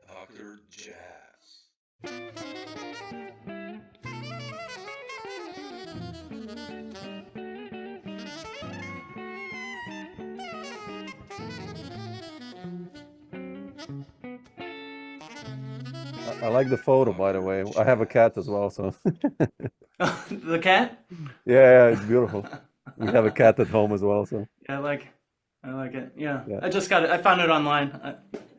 Dr. Jazz. I like the photo, by the way. Dr. I have a cat as Jazz. well, so The cat? yeah, it's beautiful. We have a cat at home as well, so Yeah, I like it. Yeah, yeah, I just got it. I found it online.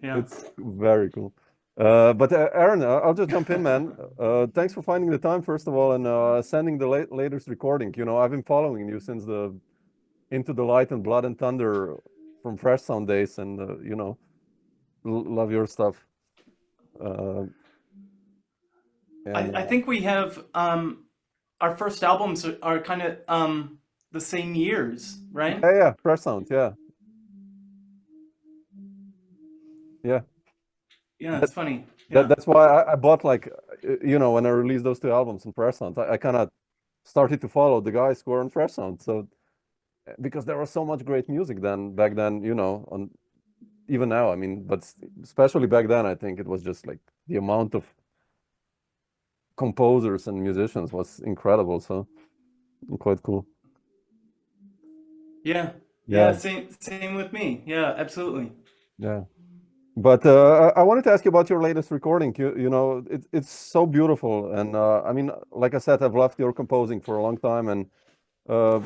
Yeah. it's very cool. But Aaron, I'll just jump in, man. Thanks for finding the time, first of all, and sending the latest recording. I've been following you since the Into the Light and Blood and Thunder from Fresh Sound days, and love your stuff. Uh, and I think we have our first albums are kind of the same years, right? yeah, Fresh Sound, yeah, yeah. Yeah, it's funny. Yeah. That's why I bought like when I released those two albums on Fresh Sound, I kind of started to follow the guys who were on Fresh Sound. So because there was so much great music back then, on even now, I mean, but especially back then, I think it was just like the amount of composers and musicians was incredible. So quite cool. Yeah. Yeah, Yeah, same with me. Yeah, absolutely. yeah. But I wanted to ask you about your latest recording. It's so beautiful, and I mean, like I said, I've loved your composing for a long time, and uh,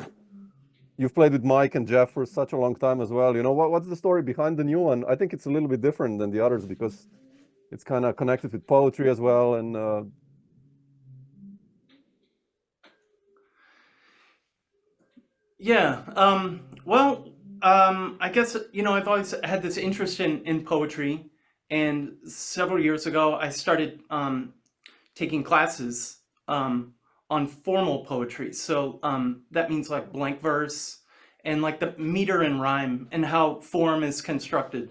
you've played with Mike and Jeff for such a long time as well. What's the story behind the new one? I think it's a little bit different than the others because it's kind of connected with poetry as well, and Yeah. Well, I guess, I've always had this interest in poetry, and several years ago, I started taking classes on formal poetry. So that means like blank verse and like the meter and rhyme and how form is constructed.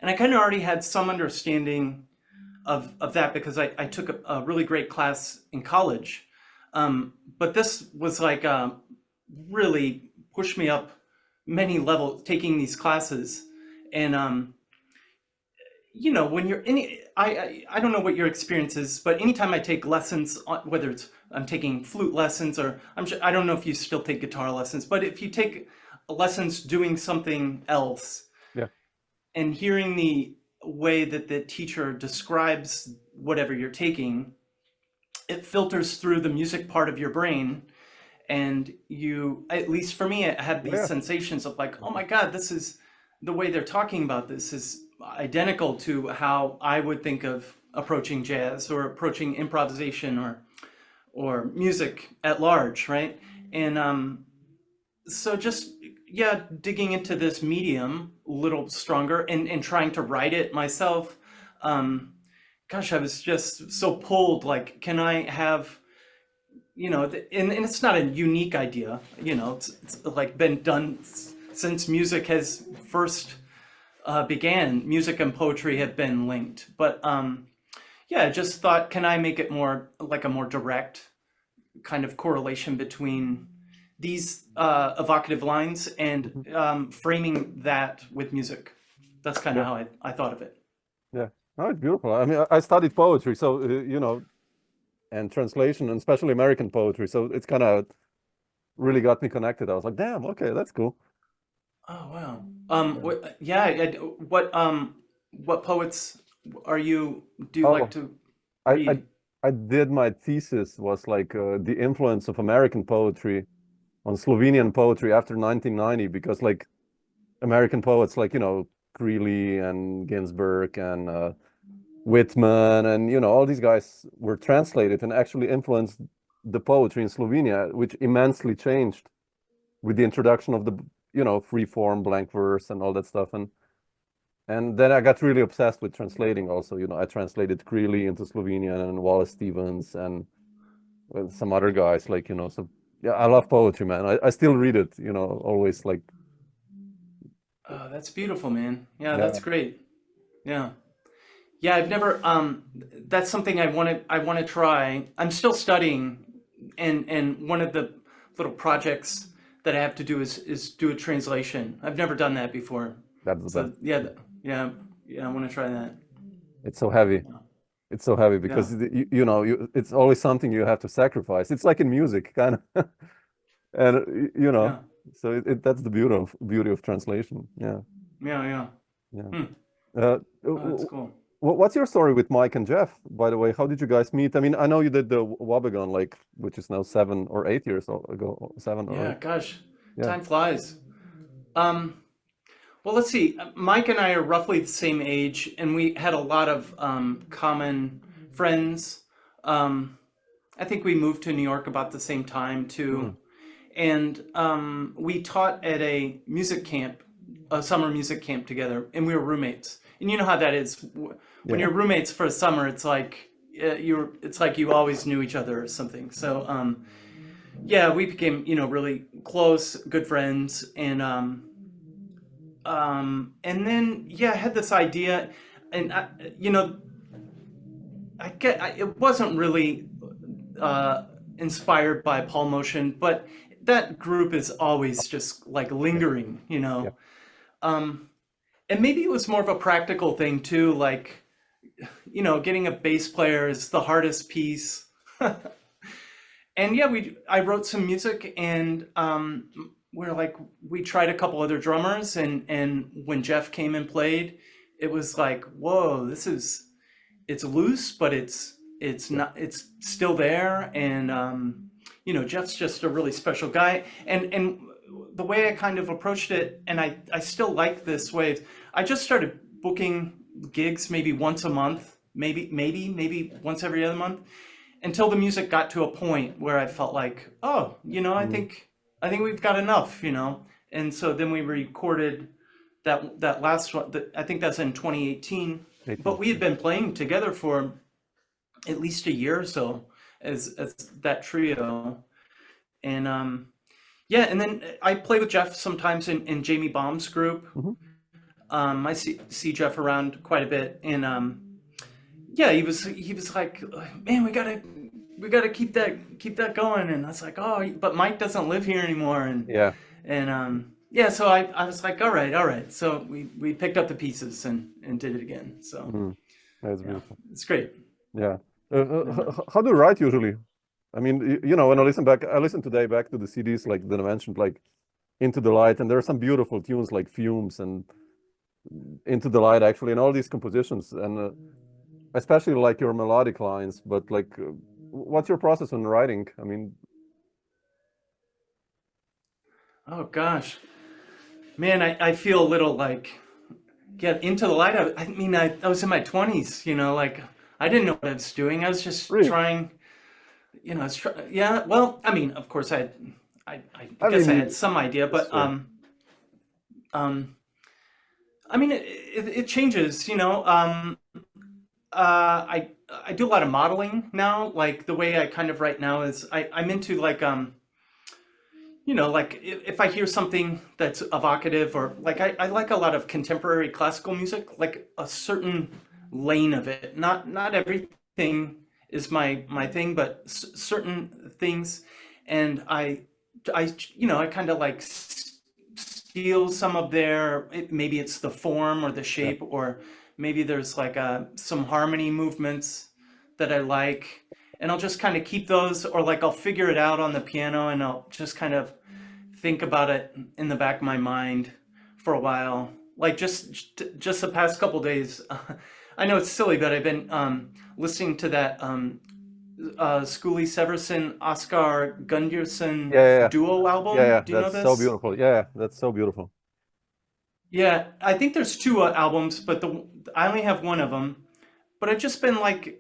And I kind of already had some understanding of that because I took a really great class in college. But this was like really pushed me up many levels taking these classes. And when you're any I don't know what your experience is, but anytime I take lessons, whether it's I'm taking flute lessons or I don't know if you still take guitar lessons, but if you take lessons doing something else yeah, and hearing the way that the teacher describes whatever you're taking, it filters through the music part of your brain, and you, at least for me, I had these yeah, sensations of like, oh my God, this is the way they're talking about this is identical to how I would think of approaching jazz or approaching improvisation or music at large, right? And so just yeah, digging into this medium a little stronger and trying to write it myself. Um, Gosh, I was just so pulled. Like, can I have, and it's not a unique idea, it's like been done since music has first began. Music and poetry have been linked, but yeah, I just thought, can I make it more like a more direct kind of correlation between these evocative lines and mhm, framing that with music? That's kind of yeah, how I thought of it. yeah. No, it's beautiful. I mean, I studied poetry, so and translation, and especially American poetry. So it's kind of really got me connected. I was like, damn, okay, that's cool. Oh wow. Yeah. Yeah. What poets are you do you like Oh, to I, I read? I did my thesis was like the influence of American poetry on Slovenian poetry after 1990 because like American poets like Greeley and Ginsberg and Whitman and all these guys were translated and actually influenced the poetry in Slovenia, which immensely changed with the introduction of the free form, blank verse, and all that stuff. And then I got really obsessed with translating also. I translated Greeley into Slovenian and Wallace Stevens and with some other guys like so yeah, I love poetry, man. I still read it, always like Oh, that's beautiful, man. Yeah, that's yeah, great. Yeah. Yeah, I've never that's something I want to try. I'm still studying, and one of the little projects that I have to do is do a translation. I've never done that before. That's the So best. yeah, I want to try that. It's so heavy. It's so heavy because Yeah. you know it's always something you have to sacrifice. It's like in music, kind of, and you know, Yeah. so that's the beauty of translation. Yeah, Yeah. yeah. Hmm. Uh, Oh, that's cool. what's your story with Mike and Jeff, by the way? How did you guys meet? I mean, I know you did the Wabagon, like, which is now 7 or 8 years ago, 7 or 8. Yeah, gosh, Yeah. time flies. Um, well, let's see. Mike and I are roughly the same age, and we had a lot of common friends. Um, I think we moved to New York about the same time too, Mm. and we taught at a music camp, a summer music camp together, and we were roommates. And you know how that is. When Yeah. you're roommates for a summer, it's like it's like you always knew each other or something. So yeah, we became really close, good friends, and then yeah, I had this idea, and it wasn't really inspired by Paul Motion, but that group is always just like Yeah. lingering, Yeah. Um, and maybe it was more of a practical thing too, like getting a bass player is the hardest piece. And yeah, I wrote some music, and we tried a couple other drummers, and when Jeff came and played, it was like, whoa, it's loose, but it's Yeah. not, it's still there. And Jeff's just a really special guy, and the way I kind of approached it, and I still like this way. I just started booking gigs maybe once a month, maybe once every other month, until the music got to a point where I felt like, oh, Mm. I think we've got enough, And so then we recorded that last one. I think that's in 2018. 18. But we had been playing together for at least a year or so as that trio. And yeah, and then I play with Jeff sometimes in Jamie Baum's group. Mhm. I see Jeff around quite a bit, and yeah, he was like, man, we gotta keep that going. And I was like, oh, but Mike doesn't live here anymore. and Yeah. and yeah, so I was like, all right. So we picked up the pieces and did it again. So Mm. That's yeah, beautiful. it's great. Yeah. Yeah. How do you write usually? I mean, when I listen today back to the CDs like that I mentioned, like Into the Light, and there are some beautiful tunes like Fumes and Into the Light, actually, and all these compositions, and especially like your melodic lines. But like, what's your process when writing? I mean, Oh gosh, man, I feel a little like, get Into the Light. I mean, I was in my 20s, like I didn't know what I was doing. I was just really, trying, yeah. Well, I mean, of course, I I guess I mean, had some idea, but sure. um, I mean, it changes, I do a lot of modeling now. Like the way I kind of write now is I'm into like like if I hear something that's evocative, or like I like a lot of contemporary classical music, like a certain lane of it. Not everything is my thing, but certain things, and I kind of like steal some of maybe it's the form or the Yeah. shape, or maybe there's like some harmony movements that I like, and I'll just kind of keep those, or like I'll figure it out on the piano, and I'll just kind of think about it in the back of my mind for a while. Like just the past couple days, I know it's silly, but I've been listening to that Schooley Severson Oscar Gunderson Yeah. duo album. Yeah. Do you know That's so this? beautiful. Yeah, that's so beautiful. Yeah, I think there's two albums, but I only have one of them. But I've just been like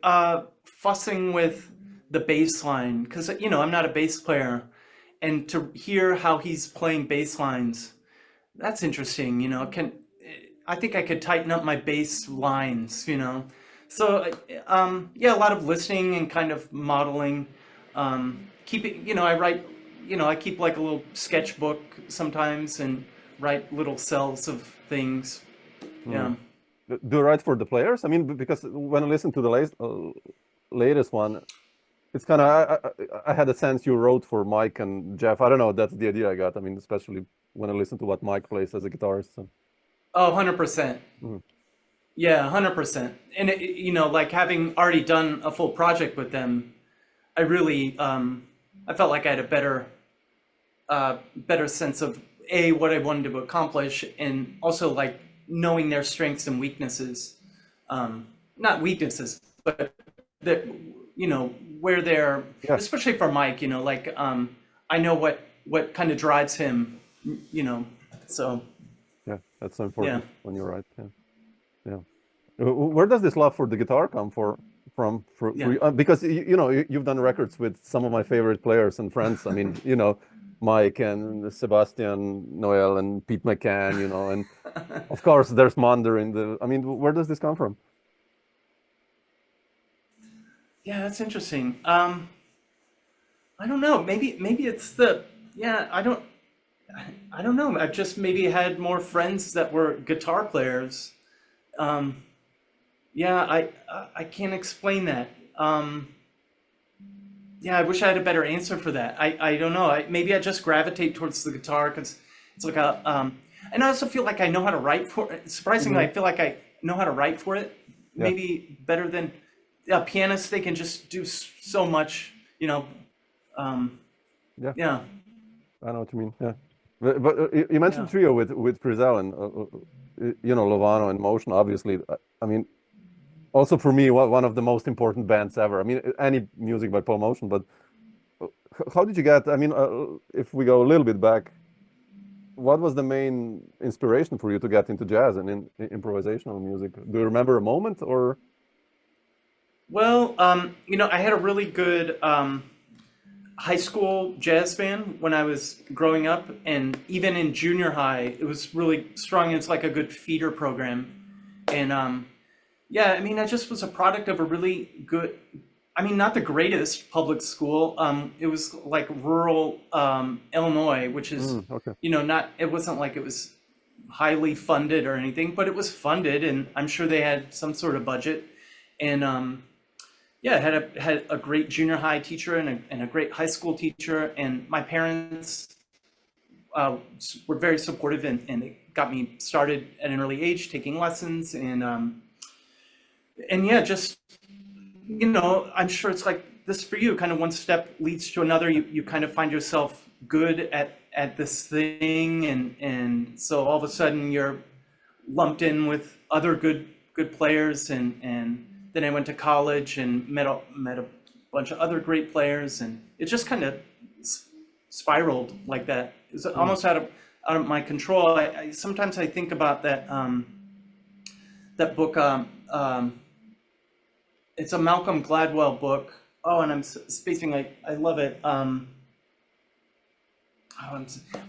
fussing with the bass line, because I'm not a bass player, and to hear how he's playing bass lines, that's interesting. I think I could tighten up my bass lines. So yeah, a lot of listening and kind of modeling. Keeping, I write, I keep like a little sketchbook sometimes and write little cells of things. Mm. Yeah. Do you write for the players? I mean, because when I listen to the latest one, it's kind of I had a sense you wrote for Mike and Jeff. I don't know. That's the idea I got. I mean, especially when I listen to what Mike plays as a guitarist. So. Oh, 100%. Mhm. Yeah, 100%. And you know, like having already done a full project with them, I really I felt like I had a better sense of what I wanted to accomplish, and also like knowing their strengths and weaknesses. Not weaknesses, but that, you know, where they're, Yeah, especially for Mike, you know, like I know what kind of drives him, you know. So yeah, that's so yeah. important when you're right. Yeah, yeah. Where does this love for the guitar come from for Yeah. you? Because you know you've done records with some of my favorite players and friends. I mean, you know, Mike and Sebastian Noel and Pete McCann. You know, and of course there's Mander in the. I mean, where does this come from? Yeah, that's interesting. I don't know. Maybe it's yeah. I don't know. I've just maybe had more friends that were guitar players. Um, yeah, I can't explain that. Yeah, I wish I had a better answer for that. I don't know. Maybe I just gravitate towards the guitar because it's like a and I also feel like I know how to write for it. Surprisingly, Hmm. I feel like I know how to write for it. Yeah, Maybe better than a pianist. They can just do so much. You know. Um, yeah. yeah. I know what you mean. Yeah, but you mentioned Yeah. trio with Frizzell and you know Lovano and Motion. Obviously, I mean, also for me, one of the most important bands ever. I mean, any music by Paul Motion, but how did you get? I mean, if we go a little bit back, what was the main inspiration for you to get into jazz and in improvisational music? Do you remember a moment or? Well, you know, I had a really good high school jazz band when I was growing up, and even in junior high, it was really strong. It's like a good feeder program, and yeah, I mean, I just was a product of a really good. I mean, not the greatest public school. It was like rural Illinois, which is, Mm, okay. you know, not. It wasn't like it was highly funded or anything, but it was funded, and I'm sure they had some sort of budget, and yeah, had a great junior high teacher and a great high school teacher, and my parents were very supportive, and they got me started at an early age taking lessons, and yeah, just, you know, I'm sure it's like this for you. Kind of one step leads to another. You kind of find yourself good at this thing, and so all of a sudden you're lumped in with other good players, and then I went to college and met a bunch of other great players, and it just kind of spiraled like that. It's Mm, almost out of my control. Sometimes I think about that book. It's a Malcolm Gladwell book. Oh, and I'm spacing. I love it.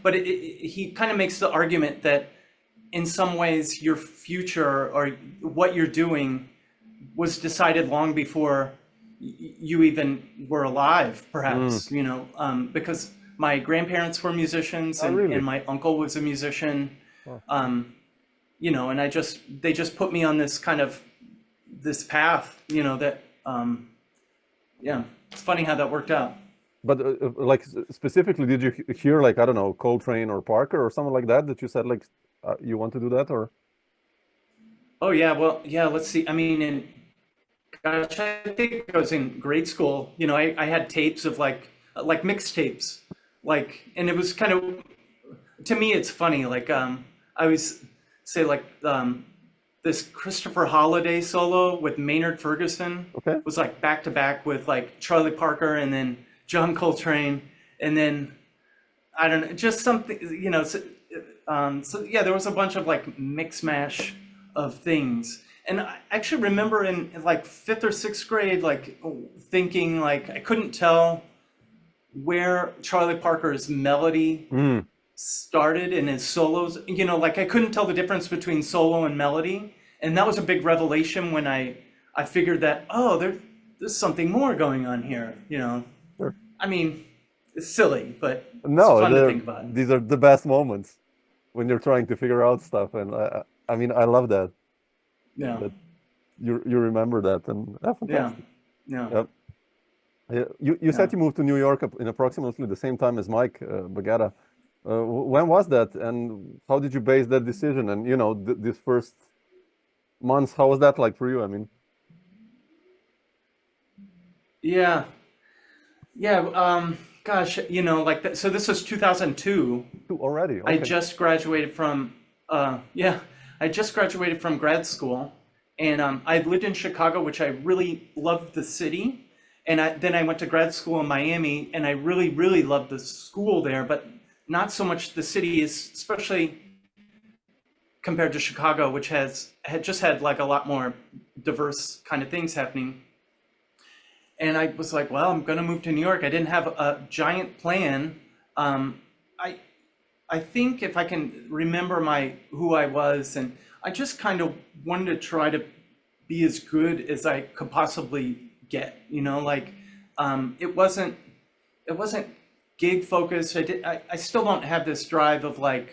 But he kind of makes the argument that in some ways your future or what you're doing was decided long before you even were alive, mm. perhaps, you know, because my grandparents were musicians, Oh, really? and my uncle was a musician, Oh. you know, and they just put me on this kind of this path, you know, that, yeah, it's funny how that worked out. But like specifically, did you hear like I don't know Coltrane or Parker or someone like that you said like you want to do that or? Oh yeah, well, yeah, let's see. I mean, in gosh, I think I was in grade school. You know, I had tapes of like mixtapes, like, and it was kind of, to me, it's funny. Like, I always say like this Christopher Holiday solo with Maynard Ferguson Okay. was like back to back with like Charlie Parker and then John Coltrane, and then I don't know, just something, you know. So yeah, there was a bunch of like mix mash of things, and I actually remember in like fifth or sixth grade, like thinking like I couldn't tell where Charlie Parker's melody Mm. started in his solos. You know, like I couldn't tell the difference between solo and melody, and that was a big revelation when I figured that, oh, there's something more going on here. You know, Sure. I mean, it's silly, but it's No, fun to think about. these are the best moments when you're trying to figure out stuff, and I mean I love that Yeah, that you remember that, and yeah, fantastic. yeah. Yep. You Yeah. said you moved to New York in approximately the same time as Mike Baggetta. When was that, and how did you base that decision? And these first months, how was that like for you? I mean, Yeah. Yeah. Gosh, like that. So this was 2002. already, I okay. just graduated from, yeah, I just graduated from grad school, and I lived in Chicago, which I really loved the city, and then I went to grad school in Miami, and I really, really loved the school there, but not so much the city, is especially compared to Chicago, which had just had like a lot more diverse kind of things happening. And I was like, well, I'm gonna move to New York. I didn't have a giant plan. I I think if I can remember my who I was, and I just kind of wanted to try to be as good as I could possibly get. Like it wasn't gig focused. I still don't have this drive of like,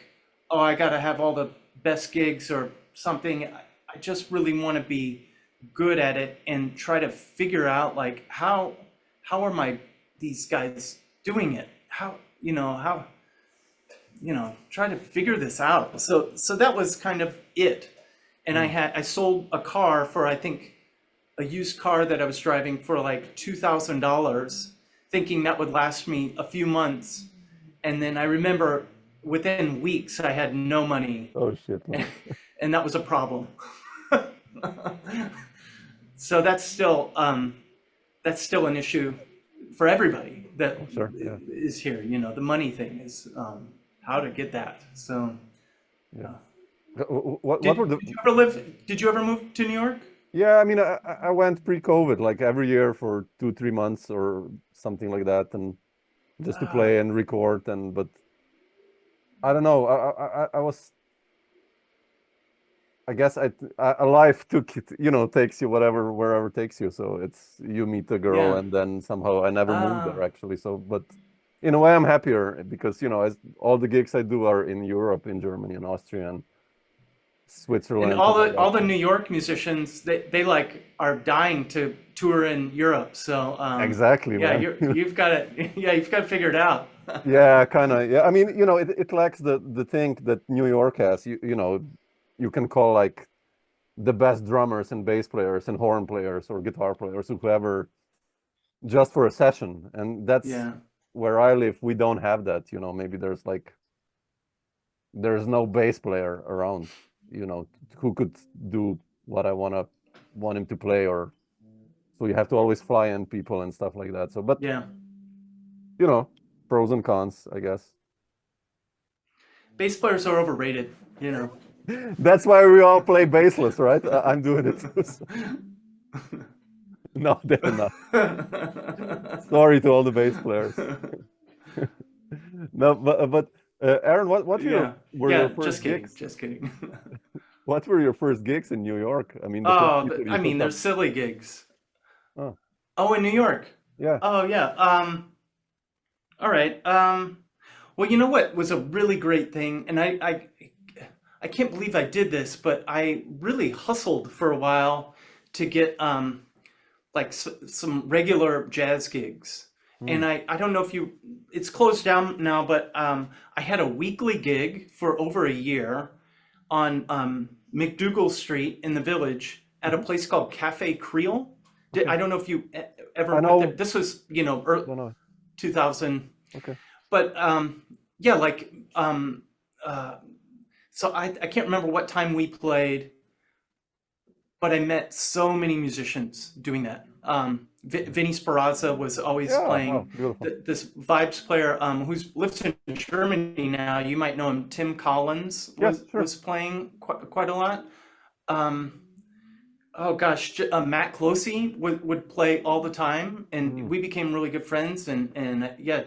oh, I got to have all the best gigs or something. I just really want to be good at it and try to figure out like how are my these guys doing it? How try to figure this out. So that was kind of it. And Mm. I sold a car for, I think, a used car that I was driving for like $2,000, thinking that would last me a few months. And then I remember within weeks I had no money, Oh shit, man. and that was a problem. So that's still an issue for everybody that Oh, sure, yeah, is here. The money thing is how to get that. So yeah. uh, What were did the? did you ever live? Did you ever move to New York? Yeah, I mean, I went pre-COVID, like every year for 2, 3 months or something like that, and just to Ah, play and record, and but I don't know. I was, I guess a life took it, takes you wherever it takes you. So it's you meet a girl, yeah. and then somehow I never moved there Ah, actually. So, but in a way, I'm happier because as all the gigs I do are in Europe, in Germany, and Austria, and and Switzerland, all things like the that. all the So New York musicians, they like are dying to tour in Europe. So exactly, yeah, man. you've got it. Yeah, you've got it figured out. Yeah, kind of. Yeah, I mean, it lacks the thing that New York has. You can call like the best drummers and bass players and horn players or guitar players or whoever just for a session, and that's Yeah. where I live. We don't have that. Maybe there's no bass player around. Who could do what I want him to play, or so you have to always fly in people and stuff like that. So, but Yeah. you know, pros and cons, I guess. Bass players are overrated. That's why we all play bassless, right? I'm doing it too. So. No, they're not. Sorry to all the bass players. No, but Aaron, what Yeah. were your Yeah. Just first kidding. gigs? Just kidding. What were your first gigs in New York? I mean, the first Oh, people you I mean, took they're up. silly gigs. Oh, Oh, in New York. yeah. Oh, yeah. All right. Well, you know what was a really great thing, and I can't believe I did this, but I really hustled for a while to get like some regular jazz gigs. Hmm. And I don't know if it's closed down now, but I had a weekly gig for over a year on McDougal Street in the Village at a Hmm. place called Cafe Creole. Okay. I don't know if you ever I went there. know. This was, Don't know. 2000, Okay. but yeah, like uh, so I can't remember what time we played, but I met so many musicians doing that. Vinny Sparazza was always Yeah. Oh, playing. beautiful. This vibes player who's lives in Germany now. You might know him. Tim Collins Yes, sure. was playing quite a lot. Um, oh gosh, Matt Closey would play all the time, and Mm. we became really good friends. And yeah,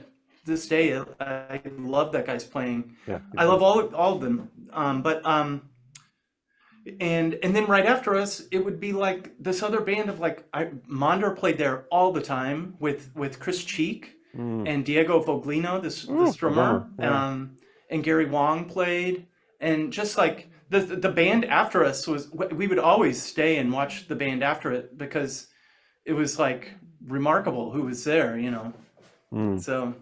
this day I love that guy's playing. Yeah, he's I love great. all of them. But and then right after us, it would be like this other band of like Monder played there all the time with Chris Cheek Mm. and Diego Voglino, this Ooh, drummer. drummer, Yeah. and Gary Wong played, and just like the band after us was we would always stay and watch the band after it because it was like remarkable who was there, you know. Mm. So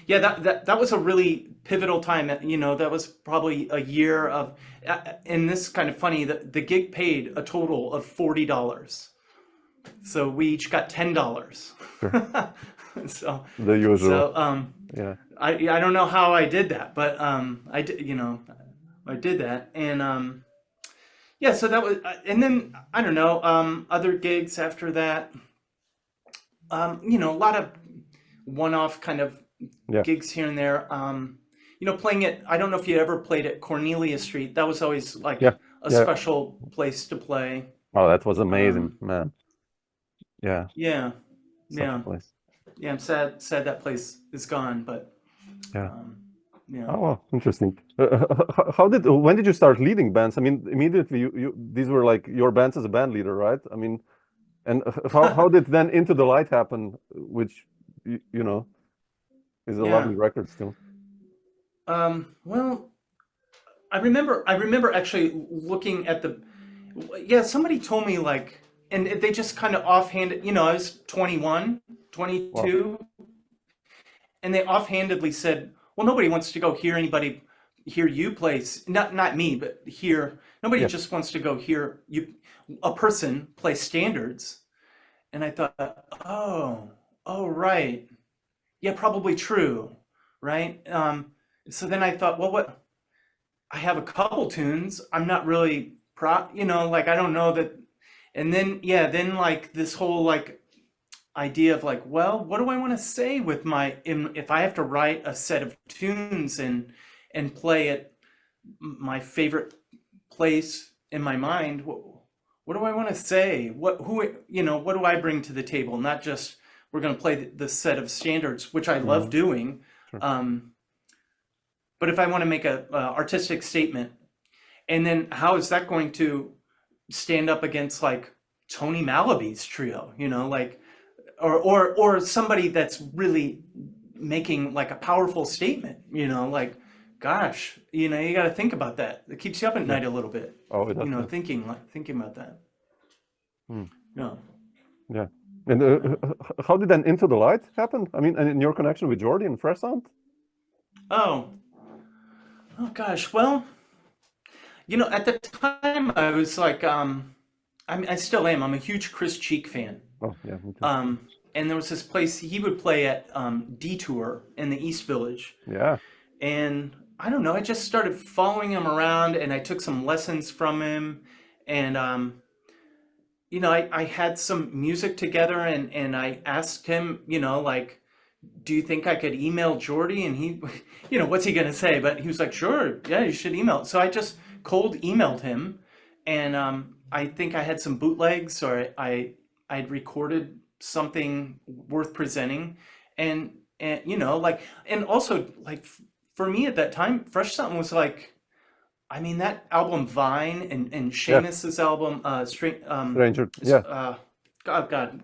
yeah, that was a really pivotal time. You know, that was probably a year of, and this is kind of funny, the gig paid a total of $40. So we each got $10. Sure. So, The usual. so, Yeah. I don't know how I did that, but, I did, you know, I did that. And, yeah, so that was, and then, I don't know, other gigs after that, you know, a lot of one-off kind of Yeah. gigs here and there. You know, playing it, I don't know if you ever played at Cornelia Street. That was always like Yeah. a Yeah. special place to play. Oh, that was amazing, man. Yeah. Yeah, Such yeah, a place. yeah. I'm sad that place is gone, but Yeah. yeah. Oh, wow. Interesting. When did you start leading bands? I mean, immediately these were like your bands as a band leader, right? I mean, and how did then Into the Light happen, which you know is a Yeah. lovely record still. Well, I remember actually looking at yeah, somebody told me like, and they just kind of offhanded, you know, I was 21, 22, and they offhandedly said, well, nobody wants to go hear you play, not me, but nobody Yeah. just wants to go hear a person play standards. And I thought, oh, right. Yeah, probably true, right? So then I thought, well, I have a couple tunes. I'm not really you know, like I don't know that. And then then like this whole like idea of like, well, what do I want to say with if I have to write a set of tunes and play at my favorite place in my mind, what do I want to say? You know, what do I bring to the table? Not just we're going to play the set of standards, which I love doing. Sure. But if I want to make a artistic statement, and then how is that going to stand up against like Tony Malaby's trio, you know, like, or somebody that's really making like a powerful statement, you know, like, gosh, you know, you got to think about that. It keeps you up at night a little bit. Oh, it does. You know, thinking about that. Yeah. Yeah. And how did then Into the Light happen? I mean, and in your connection with Jordy and Fresh Sound? Oh gosh. Well, you know, at the time I was like, I still am. I'm a huge Chris Cheek fan. Oh, yeah. Me too. And there was this place he would play at, Detour in the East Village. Yeah. And I don't know, I just started following him around and I took some lessons from him. And, you know, I had some music together and I asked him, you know, like, do you think I could email Jordy? And he, you know, what's he going to say? But he was like, sure, yeah, you should email. So I just cold emailed him. And I think I had some bootlegs, or I'd recorded something worth presenting. And you know, like, and also like for me at that time, Fresh Something was like, I mean, that album Vine and Seamus's album, Stranger, yeah. God.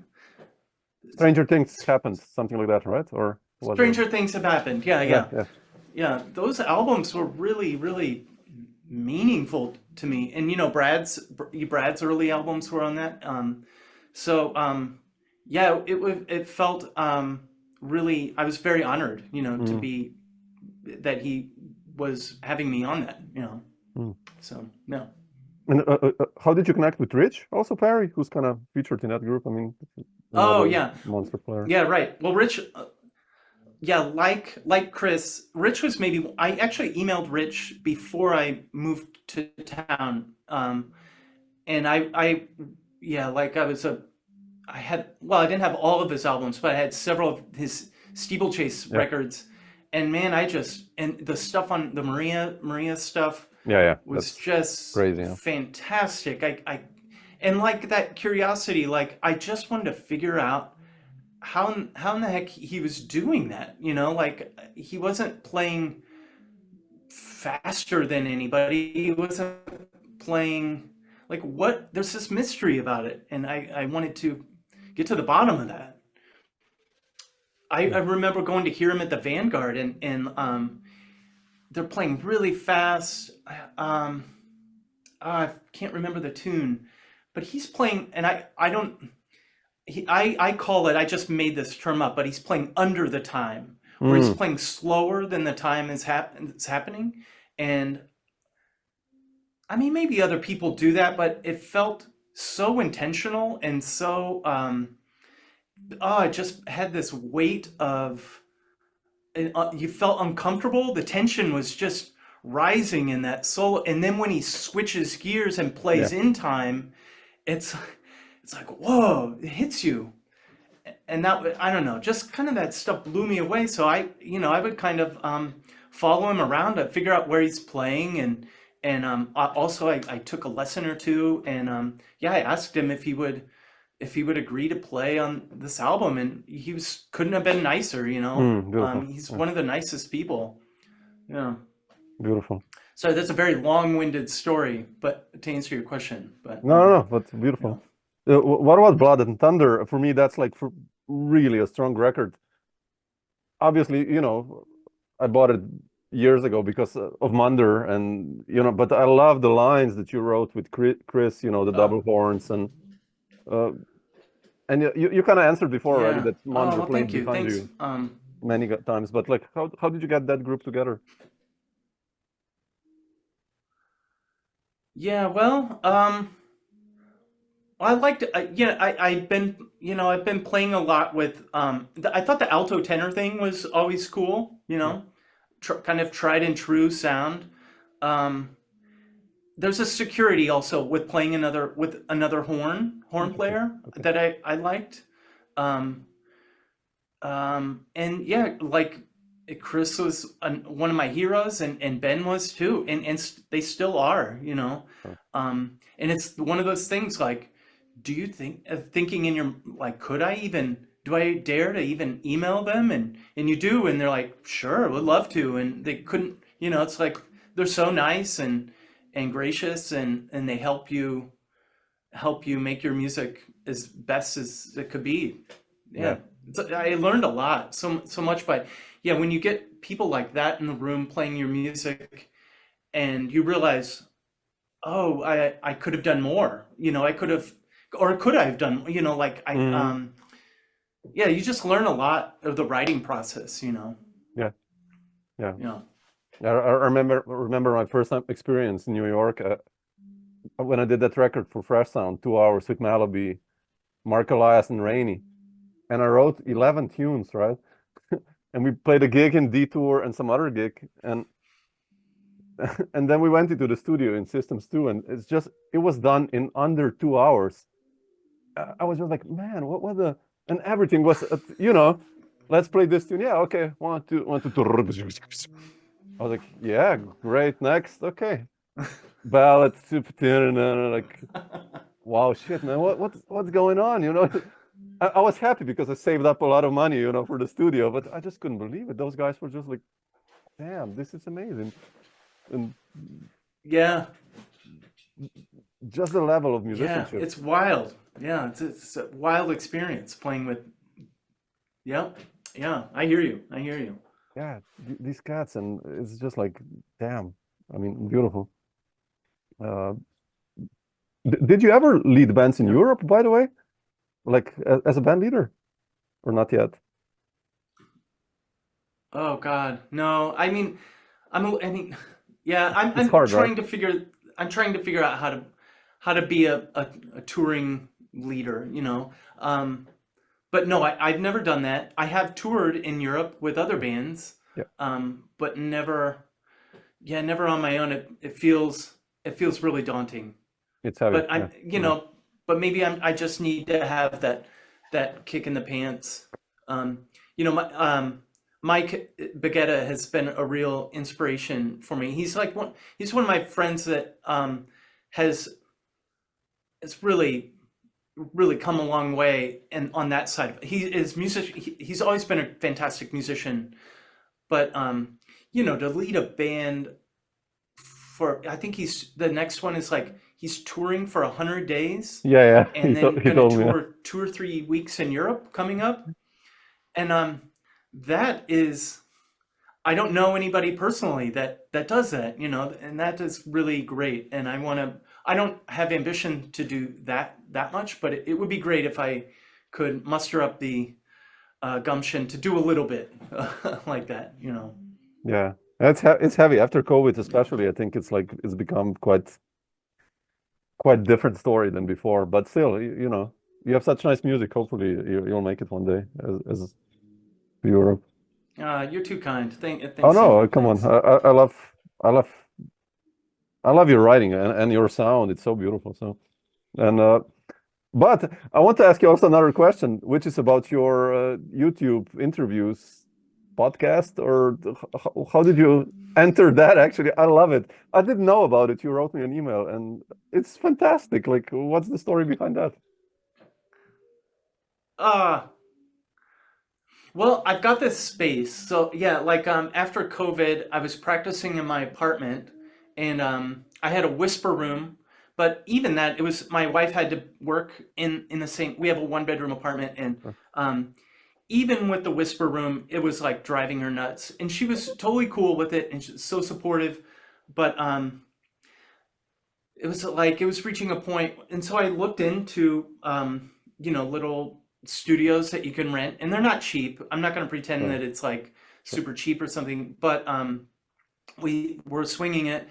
Stranger Things happened, something like that, right? Or was Stranger Things have happened. Yeah. Those albums were really, really meaningful to me. And you know, Brad's early albums were on that. Yeah, it felt really. I was very honored, you know, to be that he was having me on that, you know. So yeah. And how did you connect with Rich, also Perry, who's kind of featured in that group? I mean, monster player. Yeah, right. Well, Rich, like Chris, Rich was maybe, I actually emailed Rich before I moved to town, and I didn't have all of his albums, but I had several of his Steeplechase records, and man, and the stuff on the Maria stuff. Was just crazy, fantastic. I and like that curiosity, like I just wanted to figure out how in the heck he was doing that, you know, like he wasn't playing faster than anybody. He wasn't playing like there's this mystery about it, and I wanted to get to the bottom of that. I remember going to hear him at the Vanguard, and they're playing really fast. I can't remember the tune, but he's playing, and I don't. I call it, I just made this term up, but he's playing under the time, where he's Mm, playing slower than the time is happening. And I mean, maybe other people do that, but it felt so intentional and so, oh, it just had this weight of, you felt uncomfortable. The tension was just rising in that solo. And then when he switches gears and yeah. plays in time, it's it's like, whoa, it hits you. And that, I don't know, just kind of that stuff blew me away. So I would kind of follow him around to figure out where he's playing, and I took a lesson or two, and yeah, I asked him if he would agree to play on this album, and he was couldn't have been nicer, you know. Beautiful. He's Yeah, one of the nicest people. Yeah. beautiful. So that's a very long-winded story, but to answer your question, but No, no, no, but you know, beautiful. What about Blood and Thunder? For me, that's like really a strong record. Obviously, I bought it years ago because of Munder, and but I love the lines that you wrote with Chris, the oh double horns, uh, and you kind of answered before already yeah. that Oh Munder well, played thank you. behind Thanks. you many times, but like, how did you get that group together? Yeah, well, I liked, yeah, I've been, I've been playing a lot with, I thought the alto tenor thing was always cool, Yeah. kind of tried and true sound. Um, there's a security also with playing with another horn Okay. player Okay. that I liked. Um, and yeah, like Chris was one of my heroes, and Ben was too, and they still are, Sure. and it's one of those things like, do you think thinking in your like, do I dare to even email them? And you do, and they're like, sure, would love to, and they couldn't, it's like they're so nice and gracious, and they help you make your music as best as it could be. Yeah. Yeah, I learned a lot, so much. But yeah, when you get people like that in the room playing your music, and you realize, oh, I could have done more. I could have, or could I have done? Like Mm, yeah, you just learn a lot of the writing process. yeah. Yeah. Yeah. I remember my first time experience in New York, when I did that record for Fresh Sound, 2 hours with Malaby, Mark Elias, and Rainey, and I wrote 11 tunes, right? And we played a gig in Detour and some other gig, and and then we went into the studio in Systems 2, and it was done in under 2 hours. I was just like, man, what was the and everything was, let's play this tune. Yeah, okay, 1, 2, 1, 2. I was like, yeah, great, next, okay. Ballad, like, wow, shit, man, what's going on? I was happy because I saved up a lot of money, for the studio, but I just couldn't believe it. Those guys were just like, damn, this is amazing. And Yeah. just the level of Yeah. musicianship. It's wild. Yeah. It's a wild experience playing with. Yeah. Yeah. I hear you. I hear you. Yeah, these cats, and it's just like, damn. I mean, beautiful. Uh, did you ever lead bands in Yeah. Europe, by the way? Like as a band leader, or not yet? Oh God. No. I mean, yeah. It's hard, right? I'm trying to figure out how to be a touring leader. But no, I've never done that. I have toured in Europe with other bands, Yeah, but never, yeah, never on my own. It feels really daunting. it's heavy. But Yeah, but maybe I just need to have that kick in the pants. Mike Baggetta has been a real inspiration for me. He's one of my friends that has really come a long way, and on that side he is music. He's always been a fantastic musician, but to lead a band I think the next one is like he's touring for 100 days, yeah, yeah. and then He gonna told me. Yeah. tour 2 or 3 weeks in Europe coming up. And that is, I don't know anybody personally that does that, and that is really great. And I don't have ambition to do that much, but it would be great if I could muster up the gumption to do a little bit like that, you know. Yeah, it's heavy after COVID, especially. I think it's become quite different story than before. But still, you know, you have such nice music. Hopefully, you'll make it one day as Europe. You're too kind. Oh Thanks, no, Sam. come on. Thanks. I love I love your writing and your sound. It's so beautiful. So and but I want to ask you also another question, which is about your YouTube interviews podcast, or how did you enter that? Actually, I love it. I didn't know about it. You wrote me an email, and it's fantastic. Like, what's the story behind that? Uh, well, I've got this space. So yeah, like after COVID, I was practicing in my apartment and I had a whisper room, but even that, it was my wife had to work in the same, we have a one bedroom apartment, and um even with the whisper room, it was like driving her nuts. And she was totally cool with it and she's so supportive, but it was like it was reaching a point, and so I looked into you know, little studios that you can rent, and they're not cheap. I'm not going to pretend Sure, that it's like sure. super cheap or something, but we were swinging it.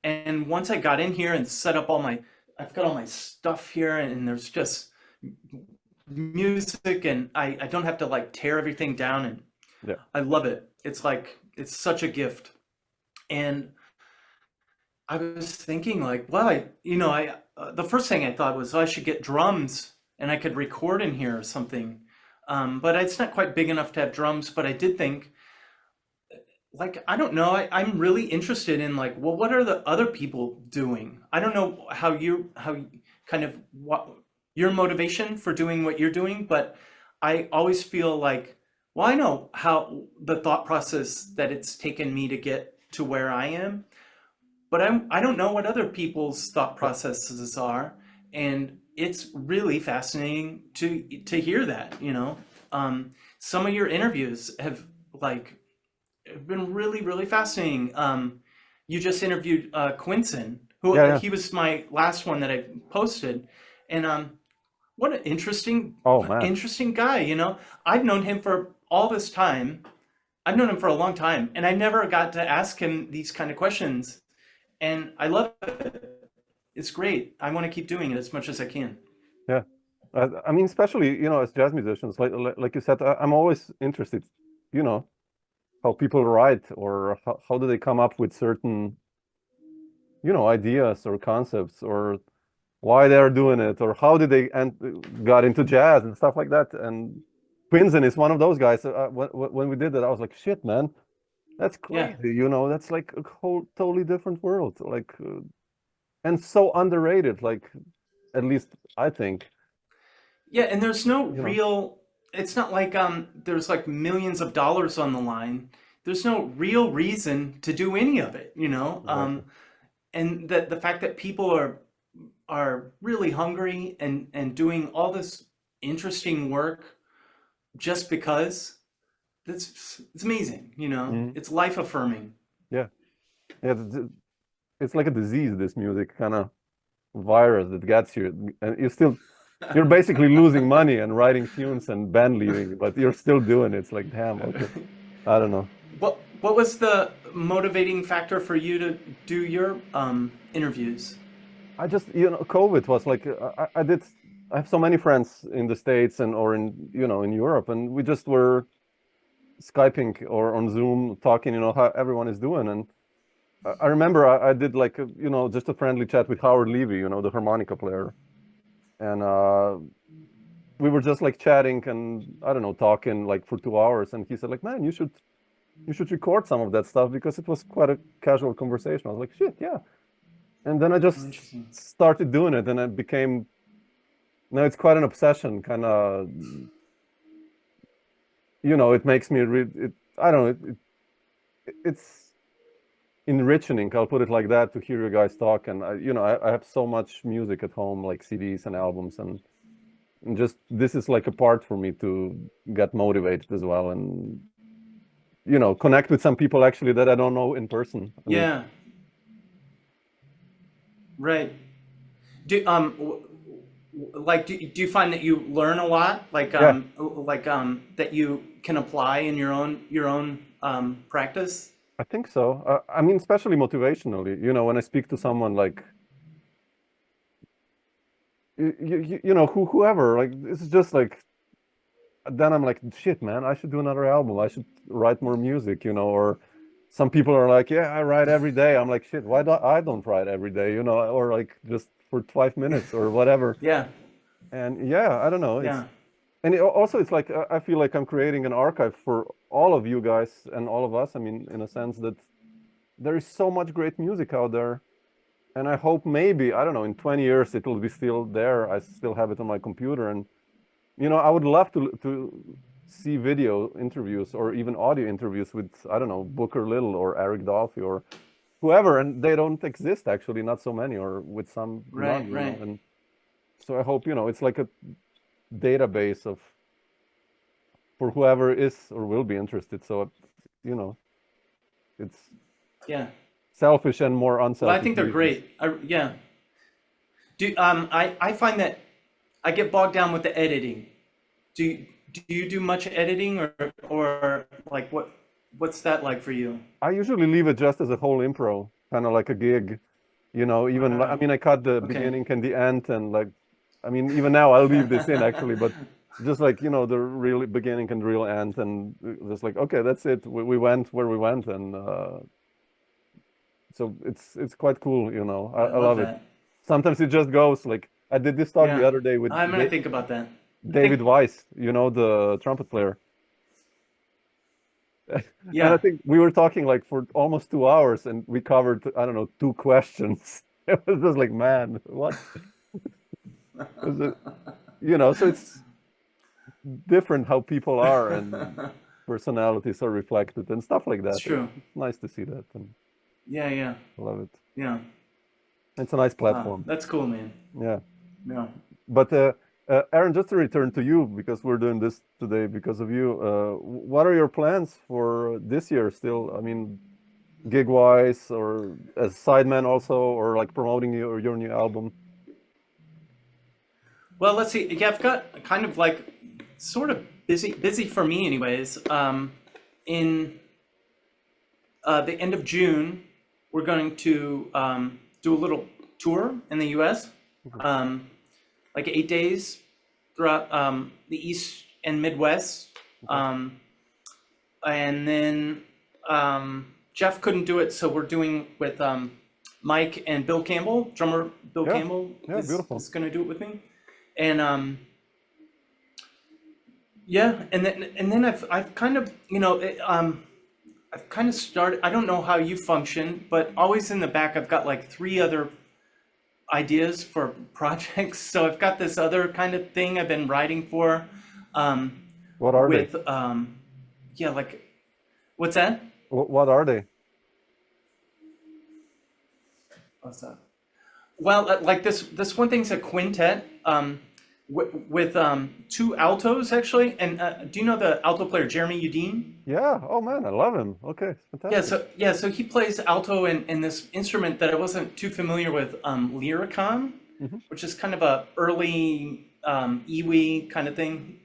And once I got in here and set up all my, I've got all my stuff here, and there's just music, and I don't have to like tear everything down, and Yeah, I love it. It's like it's such a gift. And I was thinking like, well, you know, the first thing I thought was, oh, I should get drums and I could record in here or something. But it's not quite big enough to have drums. But I did think, like, I don't know, I'm really interested in like, well, what are the other people doing? I don't know kind of what your motivation for doing what you're doing, but I always feel like, well, I know how the thought process that it's taken me to get to where I am, but I don't know what other people's thought yeah, processes are, and it's really fascinating to hear that, you know. Some of your interviews like have been really fascinating. You just interviewed Quinson, who yeah, yeah. he was my last one that I posted, and what an Oh man, interesting guy, you know. I've known him for all this time. I've known him for a long time, and I never got to ask him these kind of questions. And I love it. It's great. I want to keep doing it as much as I can. yeah. I mean, especially, you know, as jazz musicians, like you said, I'm always interested, you know, how people write, or how do they come up with certain, you know, ideas or concepts, or why they're doing it, or how did they got into jazz and stuff like that. And Quinzen is one of those guys. When we did that, I was like, shit, man, that's Yeah. crazy. You know, that's like a whole totally different world. Like, and so underrated. Like, at least I think, Yeah, and there's no you know, real, it's not like there's like millions of dollars on the line. There's no real reason to do any of it, you know? exactly. And that the fact that people are really hungry and doing all this interesting work just because, that's it's amazing, you know? Mhm. It's life affirming. Yeah, yeah. It's like a disease. This music kind of virus that gets you, and you're basically losing money and writing tunes and band leading, but you're still doing it. It's like, damn, okay. I don't know. What was the motivating factor for you to do your interviews? I just, you know, COVID was like, I have so many friends in the States and or in, you know, in Europe, and we just were Skyping or on Zoom talking, you know, how everyone is doing. And I remember I did like, you know, just a friendly chat with Howard Levy, you know, the harmonica player. And we were just like chatting and I don't know, talking like for 2 hours. And he said like, man, you should record some of that stuff, because it was quite a casual conversation. I was like, shit, yeah. And then I Oh, just interesting. started doing it, and it became, now it's quite an obsession, kind of, you know, it makes me I don't know, it's enriching, I'll put it like that, to hear you guys talk. And you know, I have so much music at home, like CDs and albums, and just this is like a part for me to get motivated as well, and you know, connect with some people actually that I don't know in person. I mean, Yeah, right. Do, Like, do you find that you learn a lot? Yeah, That you can apply in your own practice? I think so. I mean, especially motivationally, when I speak to someone like, whoever, like, this is just like, then I'm like, shit, man, I should do another album. I should write more music, or some people are like, yeah, I write every day. I'm like, shit, why don't I don't write every day, or like just for 5 minutes or whatever. Yeah, And yeah, I don't know. yeah, And also it's like, I feel like I'm creating an archive for all of you guys and all of us. I mean, in a sense that there is so much great music out there. And I hope maybe, I don't know, in 20 years it will be still there. I still have it on my computer. And I would love to see video interviews or even audio interviews with, I don't know, Booker Little or Eric Dolphy or whoever, and they don't exist actually, not so many, or with some none, right, right. And so I hope, it's like a database of for whoever is or will be interested. So, it's Yeah. selfish and more Well, I unselfish think they're reasons. great. Yeah. I find that I get bogged down with the editing. Do you do much editing or like what's that like for you? I usually leave it just as a whole impro, kind of like a gig, even, I Wow. mean, I cut the Okay. beginning and the end, and like, I mean, even now I'll leave this in actually, but just like, the real beginning and real end, and just like, okay, that's it. We went where we went, and so it's quite cool, I I love love it. that. Sometimes it just goes like, I did this talk the Yeah. other day with I'm gonna think about that. I David think Weiss, the trumpet player. And I yeah. think we were talking like for almost 2 hours, and we covered, I don't know, two questions. It was just like, man, what is it? So it's different how people are and personalities are reflected and stuff like It's that. true. It's nice to see that, and Yeah, yeah. I love it. Yeah. It's a nice Wow. platform. That's cool, man. Yeah. Yeah. But Aaron, just to return to you, because we're doing this today because of you, what are your plans for this year still? I mean, gig-wise, or as sideman also, or like promoting your new album? Well, let's see. Yeah, I've got kind of like sort of busy for me anyways. In the end of June, we're going to do a little tour in the U.S. Um, like 8 days throughout the East and Midwest. Okay. And then Jeff couldn't do it, so we're doing with Mike and Bill Campbell. Drummer Bill Yeah. Campbell Yeah. Beautiful. is going to do it with me. And yeah, and then I've kind of I've kind of started. I don't know how you function, but always in the back I've got like 3 other ideas for projects. So I've got this other kind of thing I've been writing for, What are they? with yeah, like what's that? What are they? What's that? Well, like this one thing's a quintet with 2 altos actually. And do you know the alto player Jeremy Udine? Yeah. Oh man, I love him. Okay, fantastic. So he plays alto in this instrument that I wasn't too familiar with, Lyricon, Hmm. which is kind of a early Iwi kind of thing.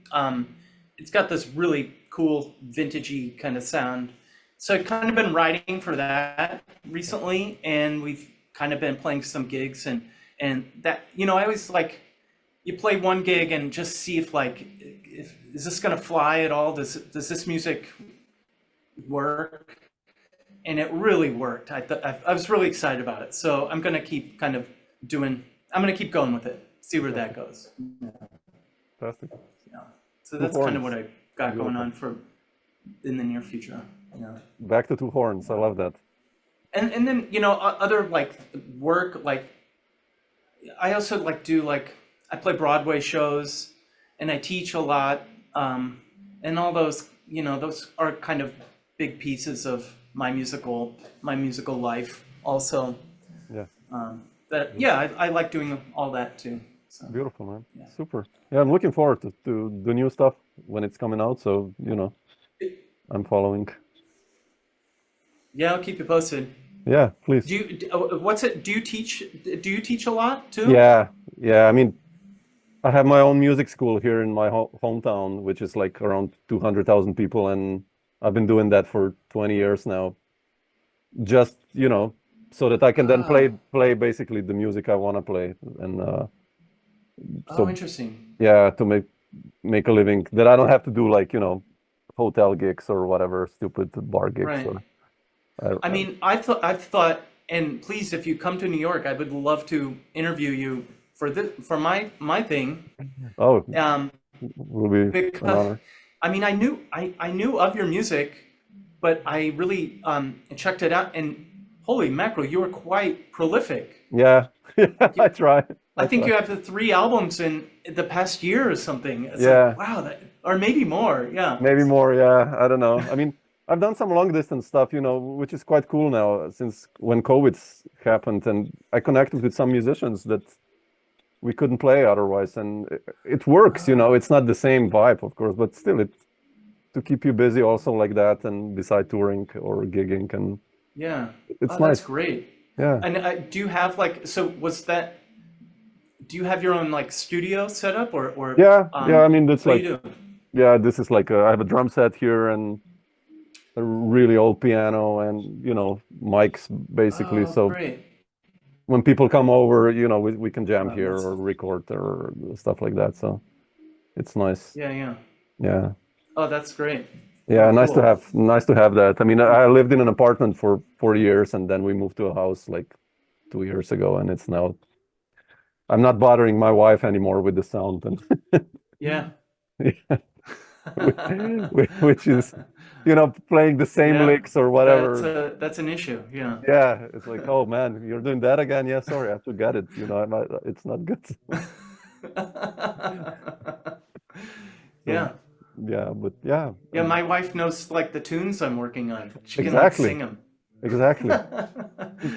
It's got this really cool vintagey kind of sound. So I've kind of been writing for that recently, and we've kind of been playing some gigs, and that I always like you play one gig and just see if is this gonna fly at all? Does this music work? And it really worked. I was really excited about it. So I'm gonna keep kind of doing. I'm gonna keep going with it. See where that goes. Fantastic. Yeah. So Two that's kind of horns. what I got going Beautiful. on for in the near future. Yeah. Back to two horns. I love that. And then other like work, like I also like do like I play Broadway shows and I teach a lot, and all those those are kind of big pieces of my musical life also. Yeah. That yeah, I like doing all that too. So Beautiful, man. yeah. Super. Yeah, I'm looking forward to the new stuff when it's coming out. So, I'm following. Yeah, I'll keep you posted. Yeah, please. Do you what's it? Do you teach a lot too? Yeah, yeah. I mean, I have my own music school here in my hometown, which is like around 200,000 people, and I've been doing that for 20 years now. Just, so that I can then play Oh, play basically the music I want to play, and oh, so interesting. yeah, to make a living that I don't have to do like, hotel gigs or whatever stupid bar gigs Right. or I I, mean, I've thought, and please, if you come to New York, I would love to interview you for for my thing. oh, Um, will be an because honor. I mean, I knew of your music, but I really checked it out, and holy mackerel, you were quite prolific. Yeah, I You, try. I I think try. you have the 3 albums in the past year or something. It's like, Yeah, wow, that, or maybe more. Yeah. maybe more. Yeah, I don't know. I mean, I've done some long distance stuff, which is quite cool now since when COVID's happened, and I connected with some musicians that we couldn't play otherwise, and it works. Oh, It's not the same vibe, of course, but still, it to keep you busy also like that, and beside touring or gigging, and yeah. it's Oh, that's nice. great. Yeah, And do you have like, so was that, do you have your own like studio set up yeah, yeah. I mean, that's what do like, you do? yeah, this is like I have a drum set here and a really old piano and mics basically. Oh, So great. when people come over, we can jam Wow, here that's, or record or stuff like that. So it's nice. yeah, yeah. Yeah. Oh, that's great. Yeah, Oh, nice to cool. have that. I mean, I lived in an apartment for 4 years and then we moved to a house like 2 years ago, and it's now I'm not bothering my wife anymore with the sound and Yeah. which is playing the same Yeah. licks or whatever. That's an issue. Yeah. Yeah, it's like, oh man, you're doing that again. Yeah, sorry, I forgot it. It's not good. So Yeah. yeah, but yeah, Yeah, my wife knows like the tunes I'm working on. She can like exactly, sing them. exactly.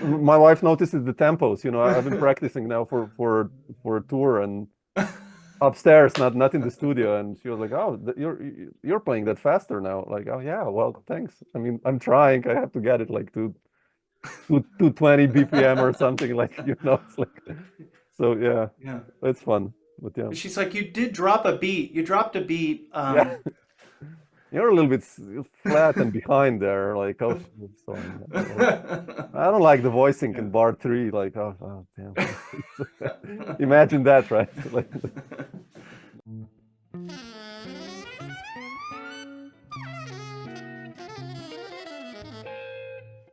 My wife notices the tempos. I've been practicing now for a tour and upstairs, not in the studio, and she was like, "Oh, you're playing that faster now." Like, "Oh yeah, well, thanks. I mean, I'm trying. I have to get it like to 220 BPM or something like, it's like, so yeah, Yeah. it's fun, but yeah, She's like, you did drop a beat. You dropped a beat. yeah, you're a little bit flat and behind there, like, oh, sorry, like, I don't like the voicing Yeah. in bar three, like, oh damn. Imagine that, right? Like,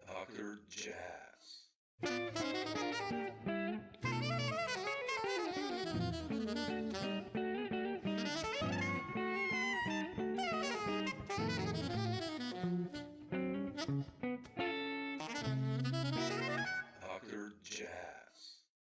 Dr. Jazz.